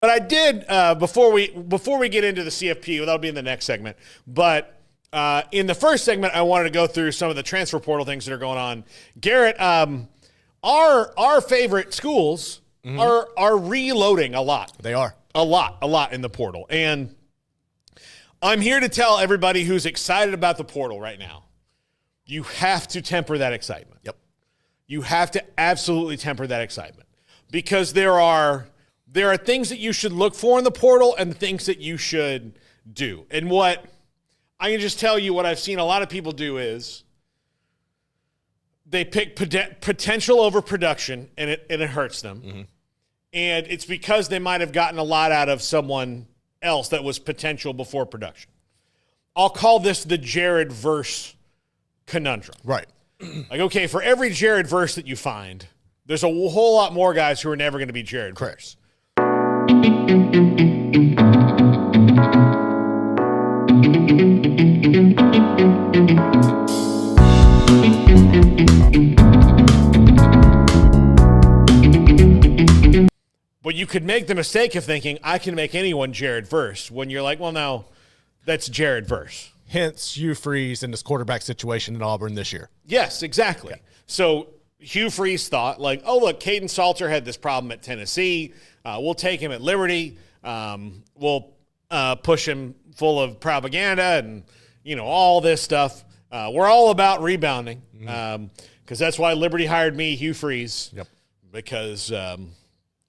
But I did before we get into the CFP, that'll be in the next segment. But in the first segment, I wanted to go through some of the transfer portal things that are going on. Garrett, our favorite schools are reloading a lot. They are a lot in the portal, and I'm here to tell everybody who's excited about the portal right now, you have to temper that excitement. Yep, you have to absolutely temper that excitement because there are things that you should look for in the portal and things that you should do. And what I can just tell you, what I've seen a lot of people do is they pick potential over production, and it hurts them. Mm-hmm. And it's because they might have gotten a lot out of someone else that was potential before production. I'll call this the Jared Verse conundrum. Right. Like, okay, for every Jared Verse that you find, there's a whole lot more guys who are never going to be Jared Verse. But you could make the mistake of thinking, I can make anyone Jared Verse, when you're like, well, no, that's Jared Verse. Hence Hugh Freeze in this quarterback situation in Auburn this year. Yes, exactly. Okay. So Hugh Freeze thought, like, oh, look, Caden Salter had this problem at Tennessee. We'll take him at Liberty. We'll push him full of propaganda and, all this stuff. We're all about rebounding because that's why Liberty hired me, Hugh Freeze. Yep. Because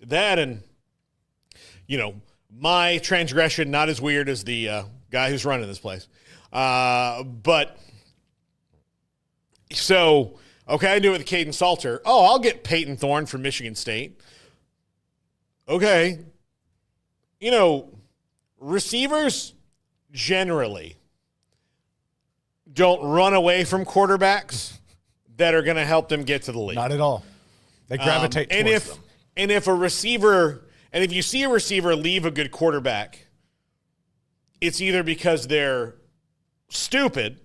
that and, my transgression, not as weird as the guy who's running this place. But so, okay, I do it with Caden Salter. Oh, I'll get Peyton Thorne from Michigan State. Okay. Receivers generally don't run away from quarterbacks that are going to help them get to the league. Not at all. They gravitate towards them. And if you see a receiver leave a good quarterback, it's either because they're stupid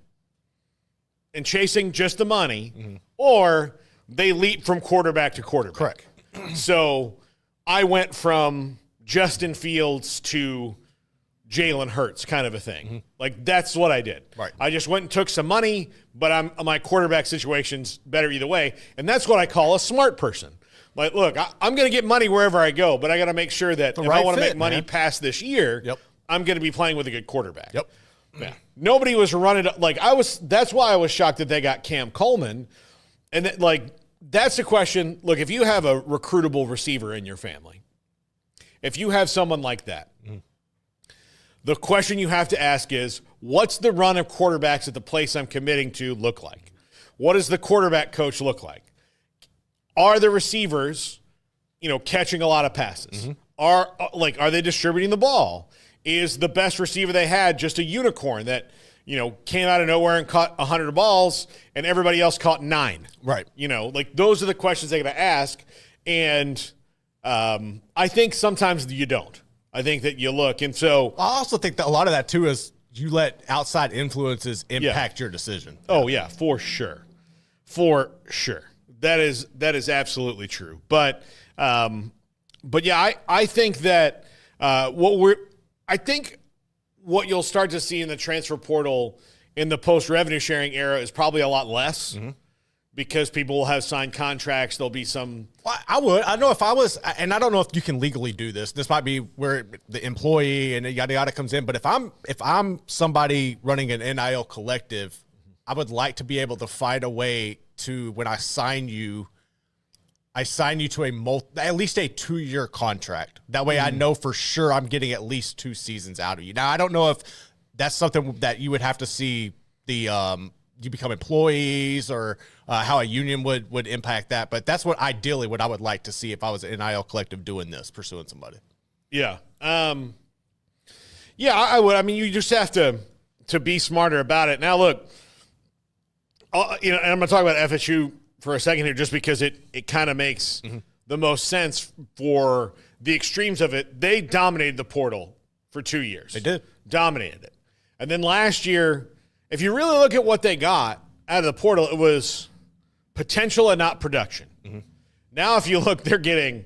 and chasing just the money, or they leap from quarterback to quarterback. Correct. So I went from Justin Fields to Jalen Hurts kind of a thing. Mm-hmm. Like, that's what I did. Right. I just went and took some money, but my quarterback situation's better either way. And that's what I call a smart person. Like, look, I'm going to get money wherever I go, but I got to make sure that if I want to make money past this year, I'm going to be playing with a good quarterback. Yep. Yeah. Nobody was running like I was. That's why I was shocked that they got Cam Coleman. And that's the question. Look, if you have a recruitable receiver in your family, if you have someone like that, the question you have to ask is, what's the run of quarterbacks at the place I'm committing to look like? What does the quarterback coach look like? Are the receivers, catching a lot of passes? Mm-hmm. Are they distributing the ball? Is the best receiver they had just a unicorn that, came out of nowhere and caught 100 balls and everybody else caught 9? Right. Those are the questions they got to ask. And I think sometimes you don't. I think that you look. And so I also think that a lot of that, too, is you let outside influences impact your decision. Oh, yeah, for sure. For sure. That is absolutely true. But yeah, I think that what you'll start to see in the transfer portal in the post-revenue sharing era is probably a lot less because people will have signed contracts. There'll be some. Well, I would. I know if I was, and I don't know if you can legally do this. This might be where the employee and yada yada comes in. But if I'm somebody running an NIL collective, I would like to be able to find a way to, when I sign you to at least a 2-year contract. That way I know for sure I'm getting at least 2 seasons out of you. Now, I don't know if that's something that you would have to see you become employees or how a union would impact that. But that's what I would like to see if I was an NIL collective doing this, pursuing somebody. Yeah. Yeah, I would. I mean, you just have to be smarter about it. Now, look, and I'm going to talk about FSU for a second here just because it kind of makes the most sense for the extremes of it. They dominated the portal for 2 years. They did. Dominated it. And then last year, if you really look at what they got out of the portal, it was potential and not production. Now, if you look, they're getting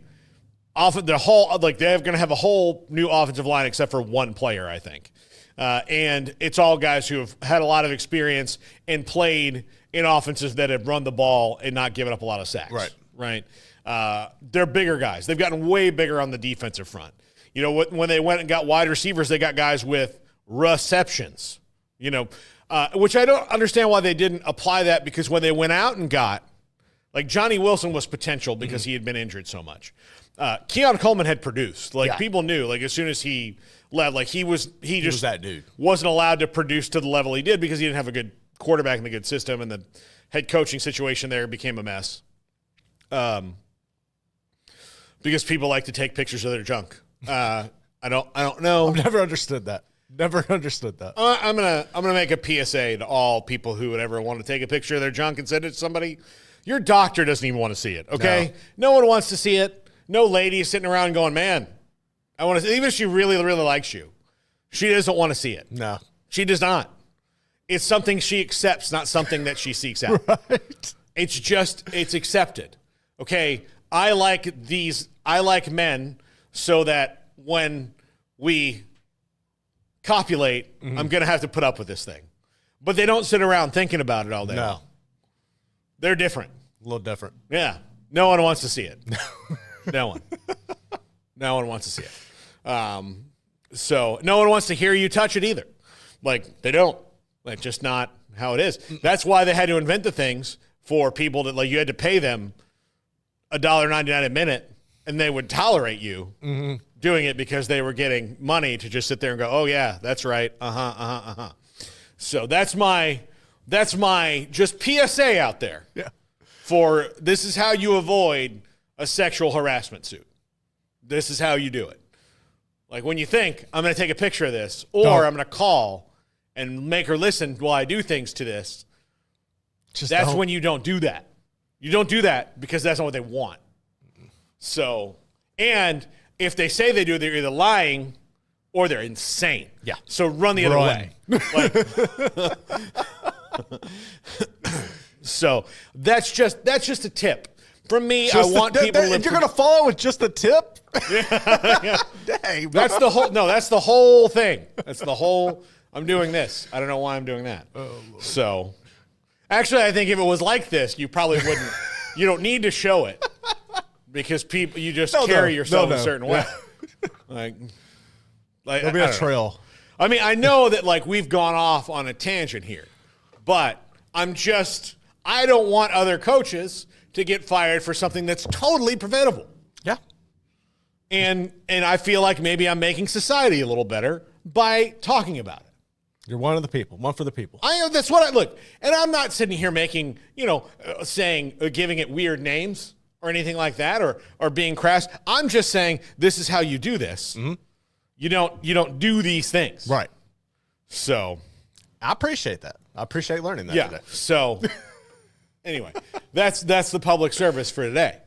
the whole they're going to have a whole new offensive line except for one player, I think, and it's all guys who have had a lot of experience and played in offenses that have run the ball and not given up a lot of sacks. Right. They're bigger guys. They've gotten way bigger on the defensive front. You know, when they went and got wide receivers, they got guys with receptions. You know, which I don't understand why they didn't apply that, because when they went out and got, like, Johnny Wilson was potential because he had been injured so much. Keon Coleman had produced. Like, people knew, like, as soon as he left, like, he was that dude. Wasn't allowed to produce to the level he did because he didn't have a good quarterback and a good system, and the head coaching situation there became a mess. Because people like to take pictures of their junk. I don't know. I've never understood that. I'm gonna make a PSA to all people who would ever want to take a picture of their junk and send it to somebody. Your doctor doesn't even want to see it. Okay, no one wants to see it. No lady is sitting around going, "Man, I want to." Even if she really, really likes you, she doesn't want to see it. No, she does not. It's something she accepts, not something that she seeks out. Right. It's accepted. Okay, I like men so that when we copulate, I'm going to have to put up with this thing. But they don't sit around thinking about it all day. No. They're different. A little different. Yeah. No one wants to see it. No one. No one wants to see it. So no one wants to hear you touch it either. Like, they don't. Like, just not how it is. That's why they had to invent the things for people that, like, you had to pay them $1.99 a minute, and they would tolerate you doing it because they were getting money to just sit there and go, "Oh yeah, that's right. So that's my just PSA out there. Yeah. For this is how you avoid a sexual harassment suit. This is how you do it. Like, when you think, I'm going to take a picture of this, or I'm going to call and make her listen while I do things to this, that's when you don't do that. You don't do that because that's not what they want. So, and if they say they do, they're either lying or they're insane. Yeah. So run the other way. So that's just a tip. From me, I want people to live. You're going to follow with just a tip? Yeah. Dang, bro. That's the whole thing. That's the whole, I'm doing this. I don't know why I'm doing that. Oh, Lord. So, actually, I think if it was like this, you probably wouldn't. You don't need to show it because you just carry yourself a certain way. Like there'll be a trail. I mean, I know that, like, we've gone off on a tangent here, but I don't want other coaches to get fired for something that's totally preventable. Yeah. And I feel like maybe I'm making society a little better by talking about it. You're one of the people, one for the people. That's what I look. And I'm not sitting here making, saying, giving it weird names or anything like that, or being crass. I'm just saying, this is how you do this. Mm-hmm. You don't do these things. Right. So I appreciate that. I appreciate learning that today. So anyway, that's the public service for today.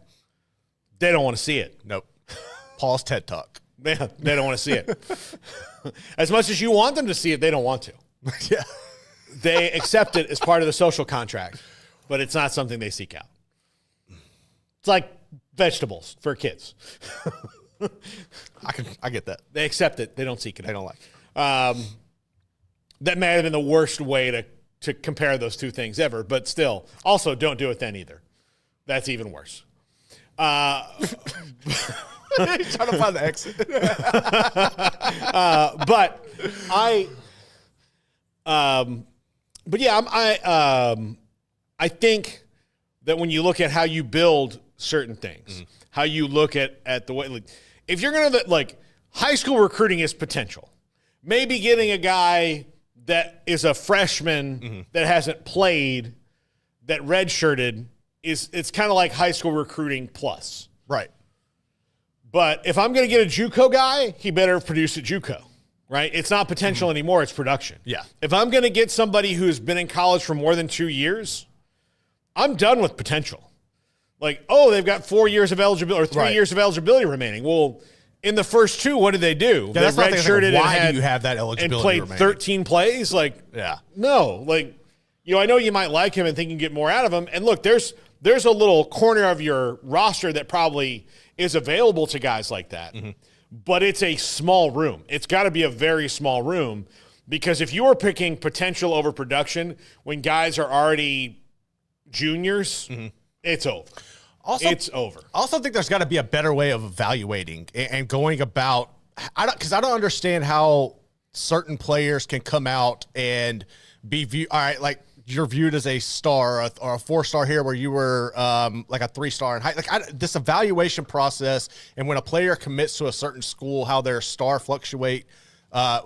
They don't want to see it. Nope. Paul's TED Talk. They don't want to see it. As much as you want them to see it, they don't want to. Yeah. They accept it as part of the social contract, but it's not something they seek out. It's like vegetables for kids. I get that. They accept it. They don't seek it out. They don't like it. That may have been the worst way to compare those two things ever, but still. Also, don't do it then either. That's even worse. He's trying to find the exit. I think that when you look at how you build certain things, how you look at the way, like, if you're going to, like, high school recruiting is potential. Maybe getting a guy that is a freshman that hasn't played, that redshirted, it's kind of like high school recruiting plus. Right. But if I'm going to get a JUCO guy, he better produce at JUCO, right? It's not potential anymore, it's production. Yeah. If I'm going to get somebody who's been in college for more than 2 years, I'm done with potential. Like, they've got 4 years of eligibility or 3 years of eligibility remaining. Well, in the first two, what did they do? Yeah, they redshirted why do you have that eligibility and played remaining? 13 plays? Like, yeah. No. Like, I know you might like him and think you can get more out of him. And look, there's a little corner of your roster that probably is available to guys like that. But it's a small room. It's got to be a very small room, because if you are picking potential over production when guys are already juniors, it's over. It's over. I also think there's got to be a better way of evaluating and going about, because I don't understand how certain players can come out and be viewed. All right, like you're viewed as a star or a 4-star here where you were like a 3-star in height. Like this evaluation process, and when a player commits to a certain school, how their star fluctuate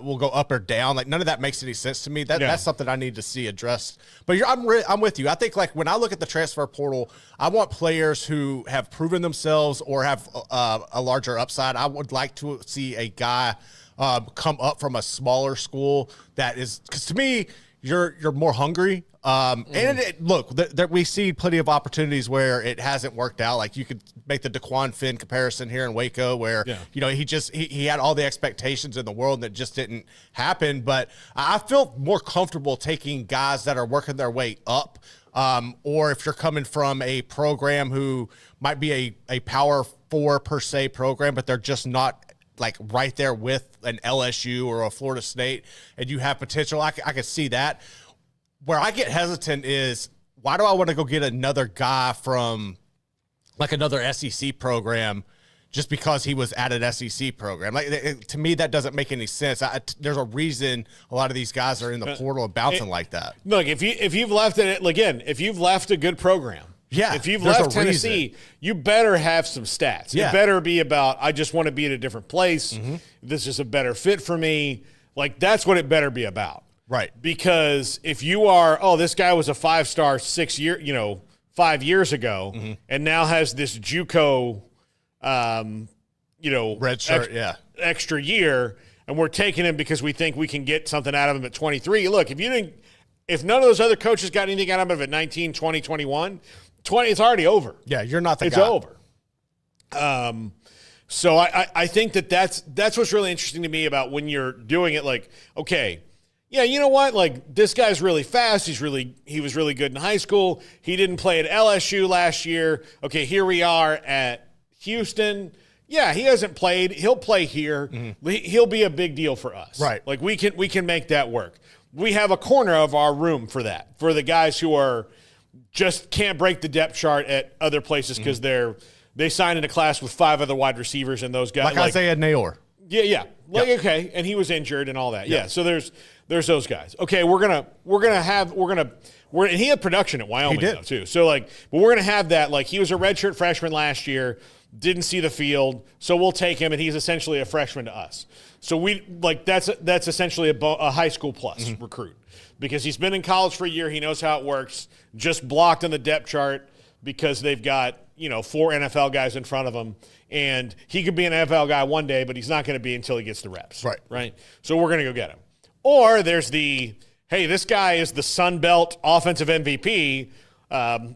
will go up or down. Like none of that makes any sense to me. That's something I need to see addressed. But I'm with you. I think like when I look at the transfer portal, I want players who have proven themselves or have a larger upside. I would like to see a guy come up from a smaller school that is, because to me, you're more hungry. And look, we see plenty of opportunities where it hasn't worked out. Like you could make the DeQuan Finn comparison here in Waco, where he had all the expectations in the world and it just didn't happen. But I feel more comfortable taking guys that are working their way up, or if you're coming from a program who might be a Power 4 per se program, but they're just not like right there with an LSU or a Florida State, and you have potential. I could see that. Where I get hesitant is, why do I want to go get another guy from like another SEC program just because he was at an SEC program? Like to me, that doesn't make any sense. There's a reason a lot of these guys are in the portal and bouncing like that. Look, if you've left it again, if you've left a good program, if you've left Tennessee, you better have some stats. It better be about, I just want to be at a different place. This is a better fit for me. Like that's what it better be about. Right. Because if you are, this guy was a 5-star 5 years ago, and now has this JUCO, red shirt, extra year, and we're taking him because we think we can get something out of him at 23. Look, if none of those other coaches got anything out of him at 19, 20, 21, 20, it's already over. Yeah, you're not the guy. It's over. So I think that's what's really interesting to me about when you're doing it. Like, okay, yeah, you know what? Like this guy's really fast. He was really good in high school. He didn't play at LSU last year. Okay, here we are at Houston. Yeah, he hasn't played. He'll play here. He'll be a big deal for us. Right. Like we can make that work. We have a corner of our room for that, for the guys who are just can't break the depth chart at other places because they signed in a class with 5 other wide receivers, and those guys like Isaiah Nayor. Yeah. Okay, and he was injured and all that. Yeah. So there's those guys. Okay, and he had production at Wyoming though, too. So but we're gonna have that. Like he was a redshirt freshman last year, didn't see the field, so we'll take him, and he's essentially a freshman to us. So that's essentially a high school plus recruit, because he's been in college for a year, he knows how it works. Just blocked on the depth chart because they've got 4 NFL guys in front of him. And he could be an NFL guy one day, but he's not going to be until he gets the reps. Right. So we're going to go get him. Or there's this guy is the Sun Belt offensive MVP.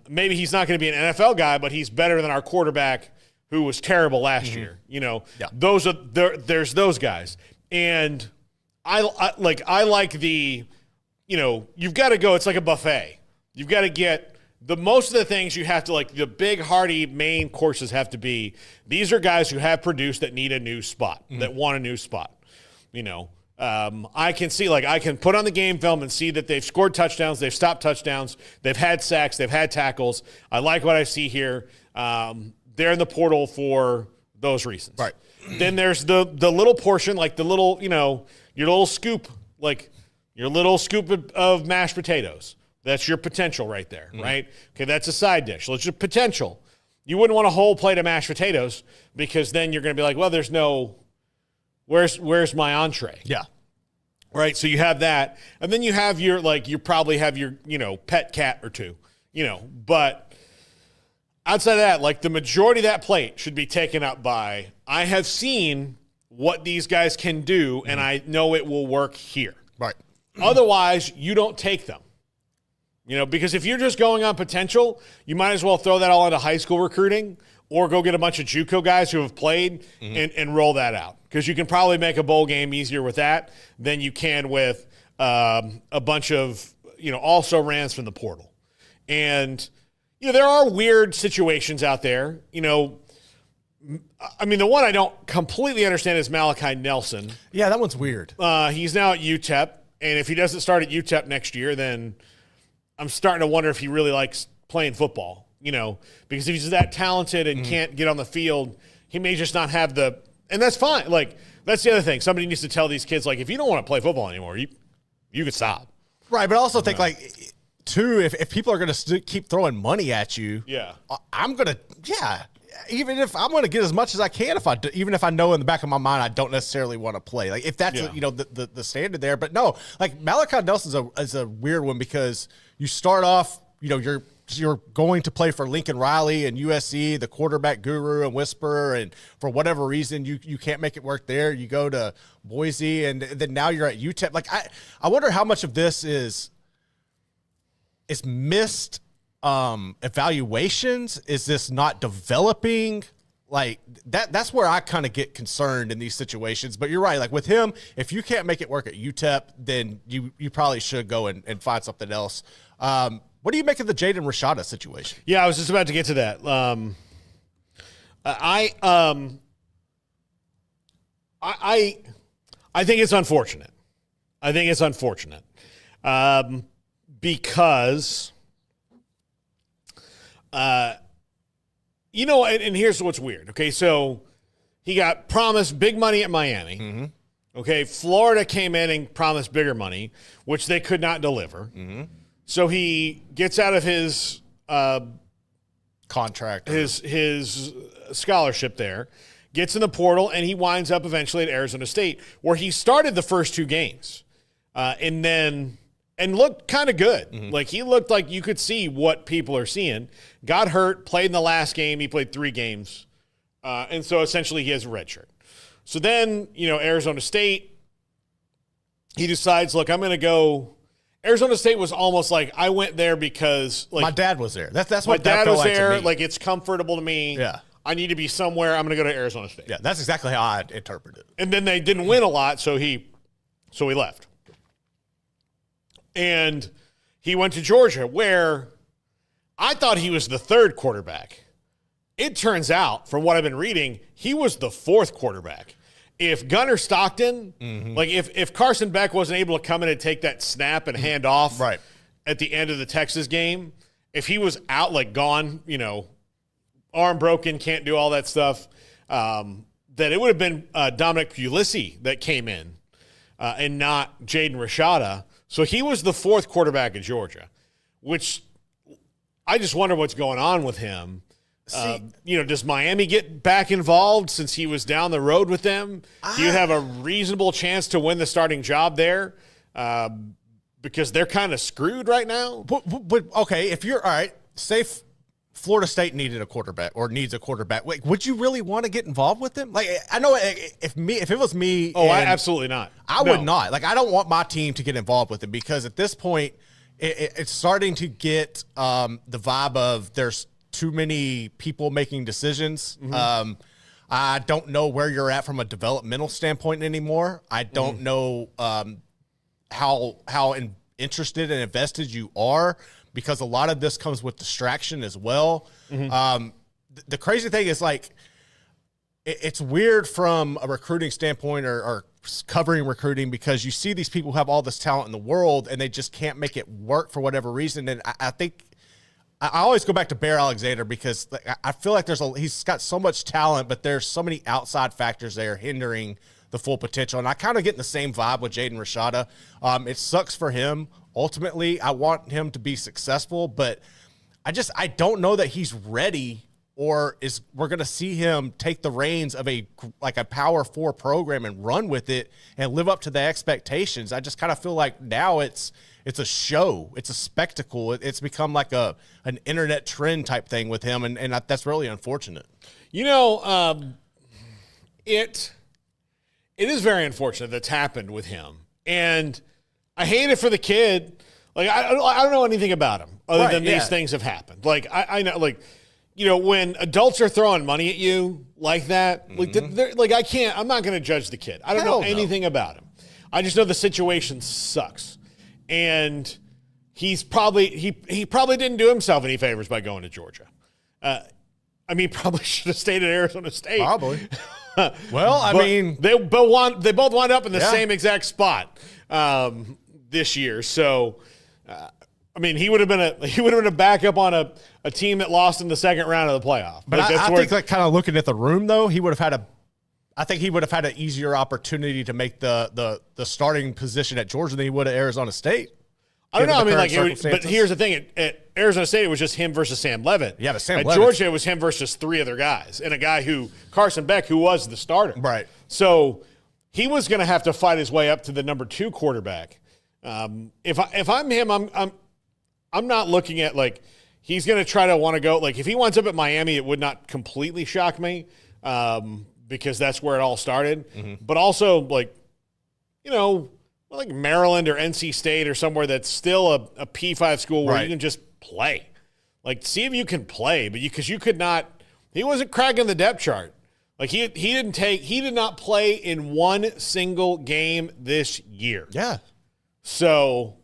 Maybe he's not going to be an NFL guy, but he's better than our quarterback who was terrible last year. There's those guys. And I like the, you've got to go. It's like a buffet. You've got to get most of the things you have to, like the big hearty main courses have to be, these are guys who have produced that need a new spot, that want a new spot. I can see, I can put on the game film and see that they've scored touchdowns, they've stopped touchdowns, they've had sacks, they've had tackles. I like what I see here. They're in the portal for those reasons. Right. Then there's the little portion, like the little, your little scoop, your little scoop of mashed potatoes. That's your potential right there, right? Okay, that's a side dish. Let's just potential. You wouldn't want a whole plate of mashed potatoes, because then you're going to be like, well, there's no, where's my entree? Yeah. Right, so you have that. And then you have you probably have your, pet cat or two, But outside of that, the majority of that plate should be taken up by, I have seen what these guys can do, and I know it will work here. Right. Otherwise, you don't take them. Because if you're just going on potential, you might as well throw that all into high school recruiting, or go get a bunch of JUCO guys who have played and roll that out. Because you can probably make a bowl game easier with that than you can with a bunch of, also rans from the portal. And, there are weird situations out there. I mean, the one I don't completely understand is Malachi Nelson. Yeah, that one's weird. He's now at UTEP, and if he doesn't start at UTEP next year, then I'm starting to wonder if he really likes playing football, because if he's that talented and can't get on the field, he may just not have and that's fine. Like, that's the other thing. Somebody needs to tell these kids, like, if you don't want to play football anymore, you can stop. Right, but I also think, like, too, if people are going to keep throwing money at you, I'm going to, even if I'm going to get as much as I can, even if I know in the back of my mind I don't necessarily want to play. Like, if that's the standard there. But no, like, Malachi Nelson is a weird one because you start off, you're going to play for Lincoln Riley and USC, the quarterback guru and whisperer, and for whatever reason you can't make it work there. You go to Boise, and then now you're at UTEP. Like, I wonder how much of this is missed evaluations. Is this not developing? Like, that's where I kind of get concerned in these situations. But you're right. Like, with him, if you can't make it work at UTEP, then you probably should go and find something else. What do you make of the Jaden Rashada situation? Yeah, I was just about to get to that. I think it's unfortunate. Because, and here's what's weird. Okay, so he got promised big money at Miami. Mm-hmm. Okay, Florida came in and promised bigger money, which they could not deliver. Mm-hmm. So he gets out of his contract, his scholarship there, gets in the portal, and he winds up eventually at Arizona State, where he started the first two games, and looked kind of good. Mm-hmm. Like, he looked like you could see what people are seeing. Got hurt, played in the last game. He played 3 games, and so essentially he has a red shirt. So then, Arizona State, he decides, look, I'm going to go. Arizona State was almost like, I went there because, like, my dad was there. That's my what dad that felt was there. like, it's comfortable to me. Yeah, I need to be somewhere. I'm going to go to Arizona State. Yeah, that's exactly how I interpret it. And then they didn't win a lot, so he left. And he went to Georgia, where I thought he was the 3rd quarterback. It turns out, from what I've been reading, he was the 4th quarterback. If Gunnar Stockton, like, if Carson Beck wasn't able to come in and take that snap and hand off at the end of the Texas game, if he was out, like, gone, arm broken, can't do all that stuff, then it would have been Dominic Puglisi that came in and not Jaden Rashada. So he was the 4th quarterback at Georgia, which I just wonder what's going on with him. Does Miami get back involved since he was down the road with them? Do you have a reasonable chance to win the starting job there? Because they're kind of screwed right now. But okay, if you're all right, say Florida State needed a quarterback or needs a quarterback, like, would you really want to get involved with them? Like, I know if it was me, absolutely not. I would not. Like, I don't want my team to get involved with them because at this point, it's starting to get the vibe of there's too many people making decisions. Mm-hmm. I don't know where you're at from a developmental standpoint anymore. I don't know how interested and invested you are, because a lot of this comes with distraction as well. Mm-hmm. The crazy thing is, like, it's weird from a recruiting standpoint or covering recruiting, because you see these people who have all this talent in the world and they just can't make it work for whatever reason. And I think I always go back to Bear Alexander, because I feel like he's got so much talent, but there's so many outside factors there hindering the full potential. And I kind of get the same vibe with Jaden Rashada. It sucks for him. Ultimately, I want him to be successful, but I don't know that he's ready, or we're going to see him take the reins of a Power 4 program and run with it and live up to the expectations. I just kind of feel like now it's a show. It's a spectacle. It's become like an internet trend type thing with him, and that's really unfortunate. It is very unfortunate that's happened with him, and I hate it for the kid. Like, I don't know anything about him other than these things have happened. Like, I know, like, when adults are throwing money at you like that, I'm not going to judge the kid. I don't know anything about him. I just know the situation sucks. And he probably didn't do himself any favors by going to Georgia. I mean, probably should have stayed at Arizona State. Probably. Well, I mean, they both wound up in the same exact spot this year. So, I mean, he would have been a backup on a team that lost in the second round of the playoff. But I think, like, kind of looking at the room, though, he would have had an easier opportunity to make the starting position at Georgia than he would at Arizona State. I don't know. I mean, like, but here's the thing: at Arizona State, it was just him versus Sam Levin. Yeah, but at Georgia, it was him versus three other guys, and a guy Carson Beck, who was the starter. Right. So he was going to have to fight his way up to the number 2 quarterback. If I'm him, I'm not looking at, like, he's going to try to want to go. Like, if he winds up at Miami, it would not completely shock me because that's where it all started. Mm-hmm. But also, like, you know, like Maryland or NC State or somewhere that's still a P5 school where you can just play. Like, see if you can play, but because you could not. He wasn't cracking the depth chart. Like, he did not play in one single game this year. Yeah. So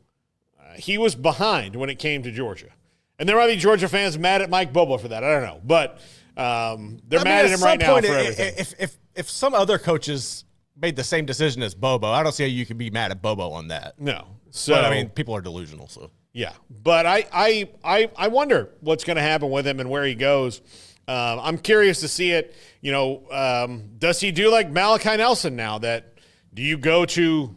he was behind when it came to Georgia. And there might be Georgia fans mad at Mike Bobo for that. I don't know. But they're mad at him right now for everything. If some other coaches made the same decision as Bobo, I don't see how you can be mad at Bobo on that. No. So, but, I mean, people are delusional. So yeah. But I wonder what's going to happen with him and where he goes. I'm curious to see it. You know, does he do like Malachi Nelson now? Do you go to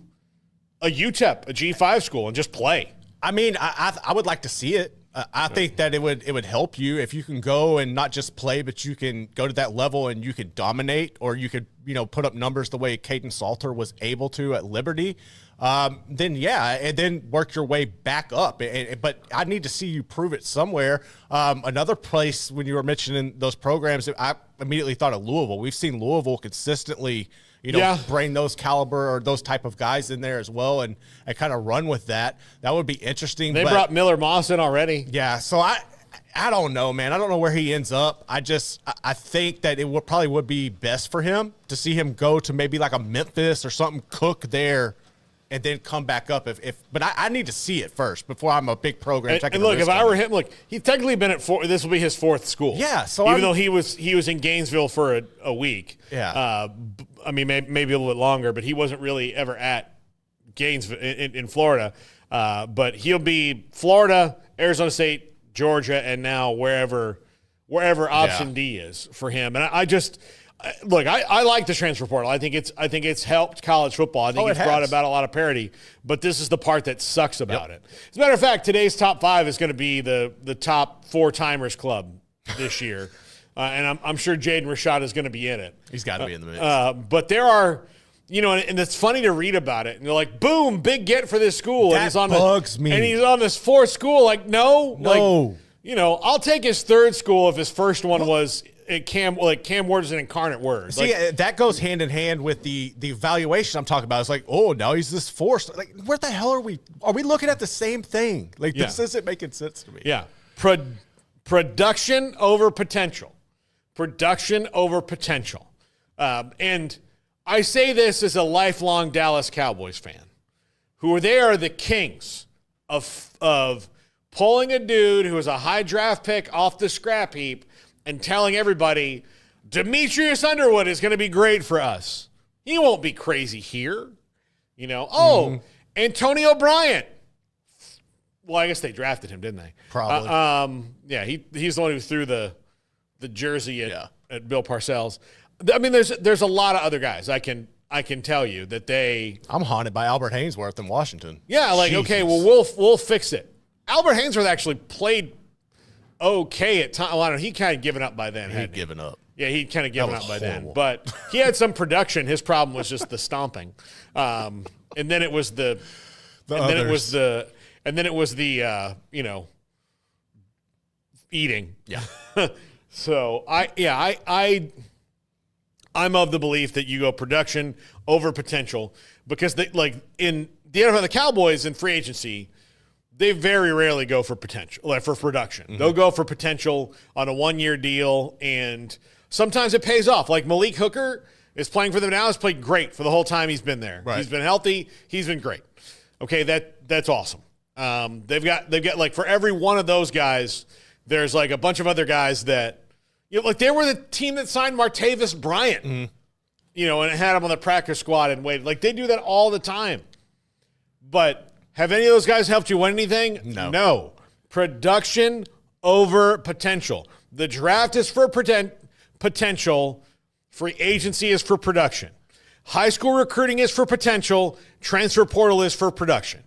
a UTEP, a G5 school, and just play? I mean, I would like to see it. I think that it would help you if you can go and not just play, but you can go to that level and you could dominate, or you could, you know, put up numbers the way Caden Salter was able to at Liberty. Then and then work your way back up. But I need to see you prove it somewhere. Another place, when you were mentioning those programs, I immediately thought of Louisville. We've seen Louisville consistently, you know, bring those caliber or those type of guys in there as well and kind of run with that. That would be interesting. They brought Miller Moss in already. Yeah, so I don't know, man. I don't know where he ends up. I think that it probably would be best for him to see him go to maybe like a Memphis or something, cook there, and then come back up. But I need to see it first before I'm a big program. And look, if I were him, look, he's technically been at this will be his 4th school. Yeah, so even though he was in Gainesville for a week. Yeah, I mean maybe a little bit longer, but he wasn't really ever at Gainesville in Florida. But he'll be Florida, Arizona State, Georgia, and now wherever option D is for him. And I just. Look, I like the transfer portal. I think it's helped college football. I think it's brought about a lot of parity. But this is the part that sucks about it. As a matter of fact, today's top 5 is going to be the top 4-timers club this year, and I'm sure Jaden Rashada is going to be in it. He's got to be in the mix. But there are, you know, and it's funny to read about it. And they're like, boom, big get for this school. That bugs me. And he's on this 4th school. Like, no. Like, you know, I'll take his 3rd school if his first one was. Cam Ward is an incarnate word. See, that goes hand in hand with the evaluation I'm talking about. It's like, oh, now he's this forced. Like, where the hell are we? Are we looking at the same thing? Like, this isn't making sense to me. Yeah. Production over potential. Production over potential. And I say this as a lifelong Dallas Cowboys fan, they are the kings of pulling a dude who is a high draft pick off the scrap heap and telling everybody, Demetrius Underwood is going to be great for us. He won't be crazy here. You know, Antonio Bryant. Well, I guess they drafted him, didn't they? Probably. Yeah, he's the one who threw the jersey at Bill Parcells. I mean, there's a lot of other guys I can tell you that I'm haunted by Albert Haynesworth in Washington. Yeah, like, Jesus. Okay, well, we'll fix it. Albert Haynesworth actually played okay at time. Well, I don't know. He kind of given up by then. He'd given up. Yeah, he'd kind of given up by then. But he had some production. His problem was just the stomping. And then it was the eating. Yeah. So I'm of the belief that you go production over potential because in the NFL, the Cowboys in free agency, they very rarely go for potential, like for production. Mm-hmm. They'll go for potential on a 1-year deal, and sometimes it pays off. Like Malik Hooker is playing for them now. He's played great for the whole time he's been there. Right. He's been healthy. He's been great. Okay, that's awesome. They've got like for every one of those guys, there's like a bunch of other guys that, Like they were the team that signed Martavis Bryant, and had him on the practice squad and waited. Like they do that all the time. But have any of those guys helped you win anything? No. Production over potential. The draft is for potential. Free agency is for production. High school recruiting is for potential. Transfer portal is for production.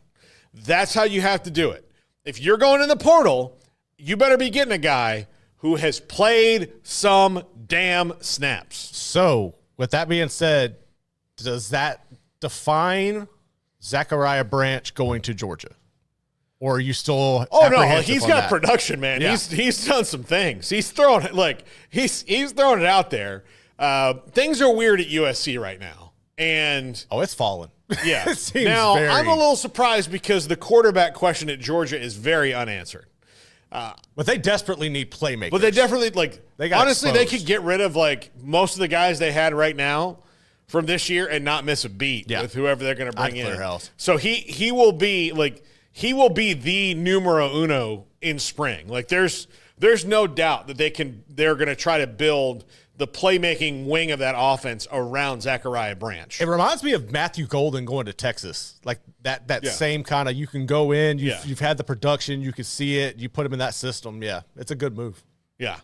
That's how you have to do it. If you're going in the portal, you better be getting a guy who has played some damn snaps. So, with that being said, does that define Zachariah Branch going to Georgia? Or are you still? Oh no, he's got production, man. Yeah. He's done some things. He's throwing it he's throwing it out there. Things are weird at USC right now, and it's fallen. Yeah. It seems now I'm a little surprised because the quarterback question at Georgia is very unanswered. But they desperately need playmakers. But they definitely They got honestly exposed. they could get rid of most of the guys they had right now from this year and not miss a beat with whoever they're going to bring in. House. So he will be the numero uno in spring. Like there's no doubt that they're going to try to build the playmaking wing of that offense around Zachariah Branch. It reminds me of Matthew Golden going to Texas. Like that same kind of, you can go in, you've had the production, you can see it, you put him in that system. Yeah, it's a good move. Yeah.